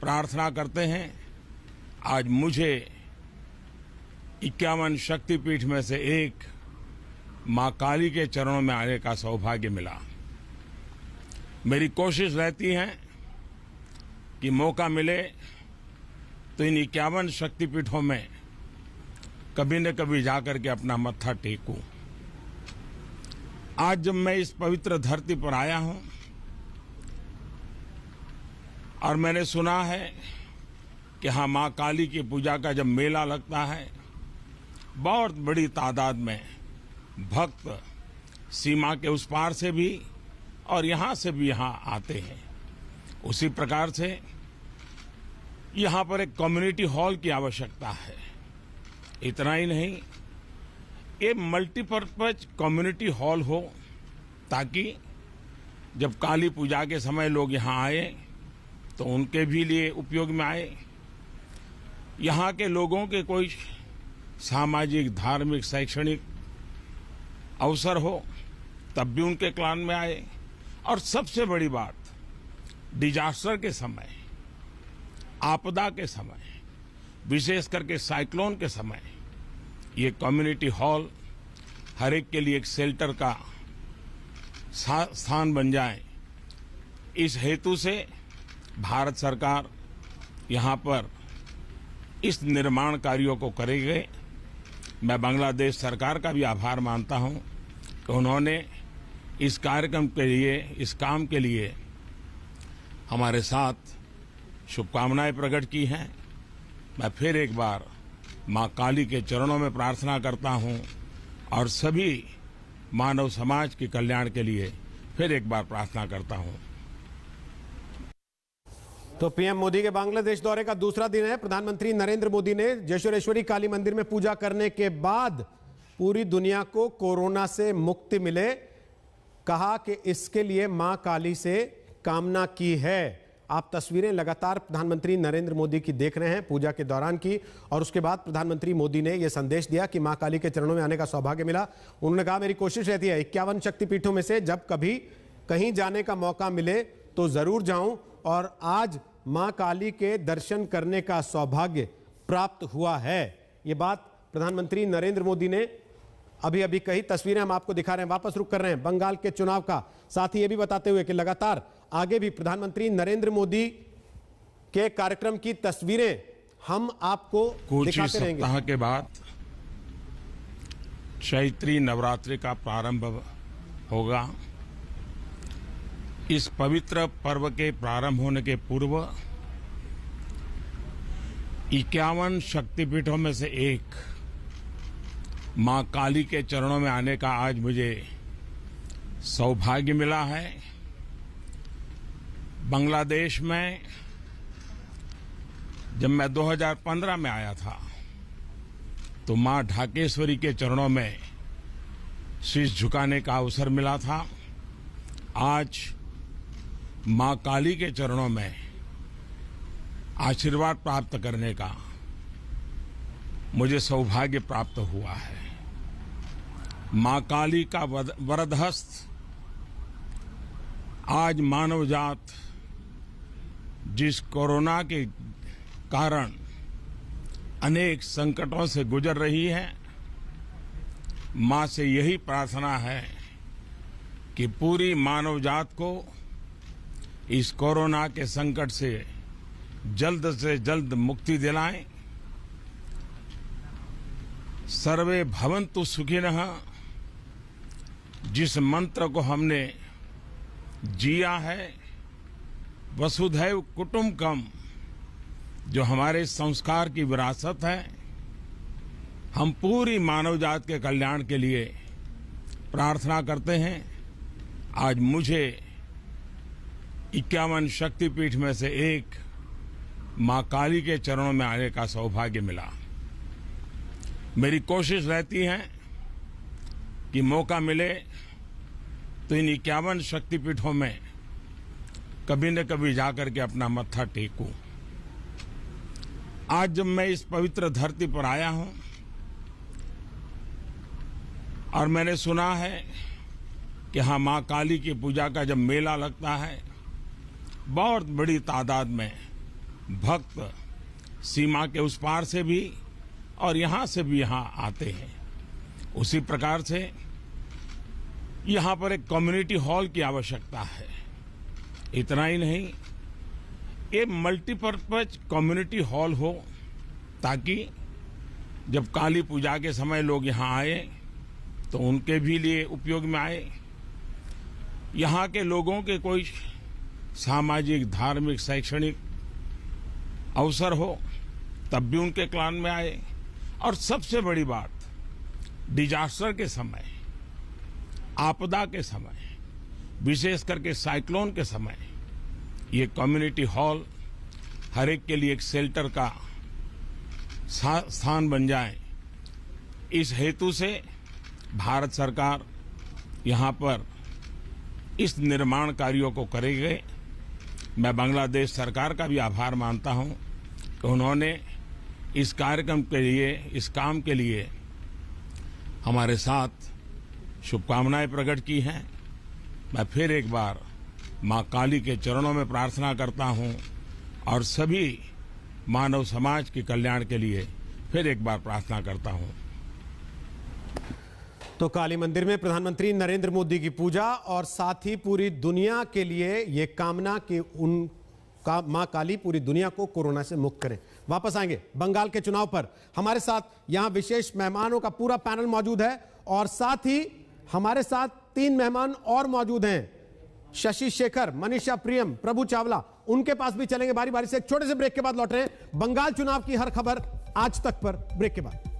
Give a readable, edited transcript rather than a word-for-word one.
प्रार्थना करते हैं। आज मुझे 51 शक्तिपीठ में से एक मां काली के चरणों में आने का सौभाग्य मिला। मेरी कोशिश रहती है कि मौका मिले तो इन 51 शक्तिपीठों में कभी न कभी जाकर के अपना मत्था टेकूं। आज जब मैं इस पवित्र धरती पर आया हूं और मैंने सुना है कि हाँ, मां काली की पूजा का जब मेला लगता है, बहुत बड़ी तादाद में भक्त सीमा के उस पार से भी और यहां से भी यहां आते हैं। उसी प्रकार से यहां पर एक कम्युनिटी हॉल की आवश्यकता है। इतना ही नहीं, ये मल्टीपर्पज कम्युनिटी हॉल हो ताकि जब काली पूजा के समय लोग यहां आए तो उनके भी लिए उपयोग में आए। यहां के लोगों के कोई सामाजिक, धार्मिक, शैक्षणिक अवसर हो तब भी उनके क्लान में आए। और सबसे बड़ी बात, डिजास्टर के समय, आपदा के समय, विशेष करके साइक्लोन के समय, ये कम्युनिटी हॉल हर एक के लिए एक शेल्टर का स्थान बन जाए। इस हेतु से भारत सरकार यहाँ पर इस निर्माण कार्यों को करेगी। मैं बांग्लादेश सरकार का भी आभार मानता हूँ कि उन्होंने इस कार्यक्रम के लिए, इस काम के लिए हमारे साथ शुभकामनाएं प्रकट की हैं। मैं फिर एक बार मां काली के चरणों में प्रार्थना करता हूं और सभी मानव समाज के कल्याण के लिए फिर एक बार प्रार्थना करता हूं। तो पीएम मोदी के बांग्लादेश दौरे का दूसरा दिन है। प्रधानमंत्री नरेंद्र मोदी ने जशोरेश्वरी काली मंदिर में पूजा करने के बाद पूरी दुनिया को कोरोना से मुक्ति मिले, कहा कि इसके लिए मां काली से कामना की है। आप तस्वीरें लगातार प्रधानमंत्री नरेंद्र मोदी की देख रहे हैं पूजा के दौरान की, और उसके बाद प्रधानमंत्री मोदी ने यह संदेश दिया कि मां काली के चरणों में आने का सौभाग्य मिला। उन्होंने कहा, मेरी कोशिश रहती है 51 शक्तिपीठों में से जब कभी कहीं जाने का मौका मिले तो जरूर जाऊं, और आज मां काली के दर्शन करने का सौभाग्य प्राप्त हुआ है। ये बात प्रधानमंत्री नरेंद्र मोदी ने अभी कई तस्वीरें हम आपको दिखा रहे हैं। वापस रुक कर रहे हैं बंगाल के चुनाव का, साथ ही ये भी बताते हुए कि लगातार आगे भी प्रधानमंत्री नरेंद्र मोदी के कार्यक्रम की तस्वीरें हम आपको दिखाते रहेंगे। कुछ सप्ताह के बाद चैत्री नवरात्रि का प्रारंभ होगा। इस पवित्र पर्व के प्रारंभ होने के पूर्व 51 शक्तिपीठों में से एक मां काली के चरणों में आने का आज मुझे सौभाग्य मिला है। बांग्लादेश में जब मैं 2015 में आया था तो मां ढाकेश्वरी के चरणों में शीश झुकाने का अवसर मिला था। आज मां काली के चरणों में आशीर्वाद प्राप्त करने का मुझे सौभाग्य प्राप्त हुआ है। मां काली का वरदहस्त आज मानव जात जिस कोरोना के कारण अनेक संकटों से गुजर रही है, मां से यही प्रार्थना है कि पूरी मानव जात को इस कोरोना के संकट से जल्द मुक्ति दिलाएं। सर्वे भवन्तु सुखिनः जिस मंत्र को हमने जिया है, वसुधैव कुटुंबकम, जो हमारे संस्कार की विरासत है, हम पूरी मानव जात के कल्याण के लिए प्रार्थना करते हैं। आज मुझे 51 शक्तिपीठ में से एक मां काली के चरणों में आने का सौभाग्य मिला। मेरी कोशिश रहती है कि मौका मिले तो इन 51 शक्तिपीठों में कभी न कभी जाकर के अपना मत्था टेकूं। आज जब मैं इस पवित्र धरती पर आया हूं और मैंने सुना है कि हाँ, मां काली की पूजा का जब मेला लगता है, बहुत बड़ी तादाद में भक्त सीमा के उस पार से भी और यहां से भी यहां आते हैं। उसी प्रकार से यहां पर एक कम्युनिटी हॉल की आवश्यकता है। इतना ही नहीं, ये मल्टीपर्पज कम्युनिटी हॉल हो ताकि जब काली पूजा के समय लोग यहां आए तो उनके भी लिए उपयोग में आए। यहां के लोगों के कोई सामाजिक, धार्मिक, शैक्षणिक अवसर हो तब भी उनके क्लान में आए। और सबसे बड़ी बात, डिजास्टर के समय, आपदा के समय, विशेष करके साइक्लोन के समय, ये कम्युनिटी हॉल हर एक के लिए एक शेल्टर का स्थान बन जाए। इस हेतु से भारत सरकार यहां पर इस निर्माण कार्यों को करेगी। मैं बांग्लादेश सरकार का भी आभार मानता हूं कि उन्होंने इस कार्यक्रम के लिए, इस काम के लिए हमारे साथ शुभकामनाएं प्रकट की हैं। मैं फिर एक बार मां काली के चरणों में प्रार्थना करता हूं और सभी मानव समाज के कल्याण के लिए फिर एक बार प्रार्थना करता हूं। तो काली मंदिर में प्रधानमंत्री नरेंद्र मोदी की पूजा और साथ ही पूरी दुनिया के लिए ये कामना कि उनका मां काली पूरी दुनिया को कोरोना से मुक्त करें। वापस आएंगे बंगाल के चुनाव पर। हमारे साथ यहां विशेष मेहमानों का पूरा पैनल मौजूद है और साथ ही हमारे साथ 3 मेहमान और मौजूद हैं, शशि शेखर, मनीषा प्रियम, प्रभु चावला। उनके पास भी चलेंगे बारी बारी से। एक छोटे से ब्रेक के बाद लौट रहे हैं। बंगाल चुनाव की हर खबर आज तक पर ब्रेक के बाद।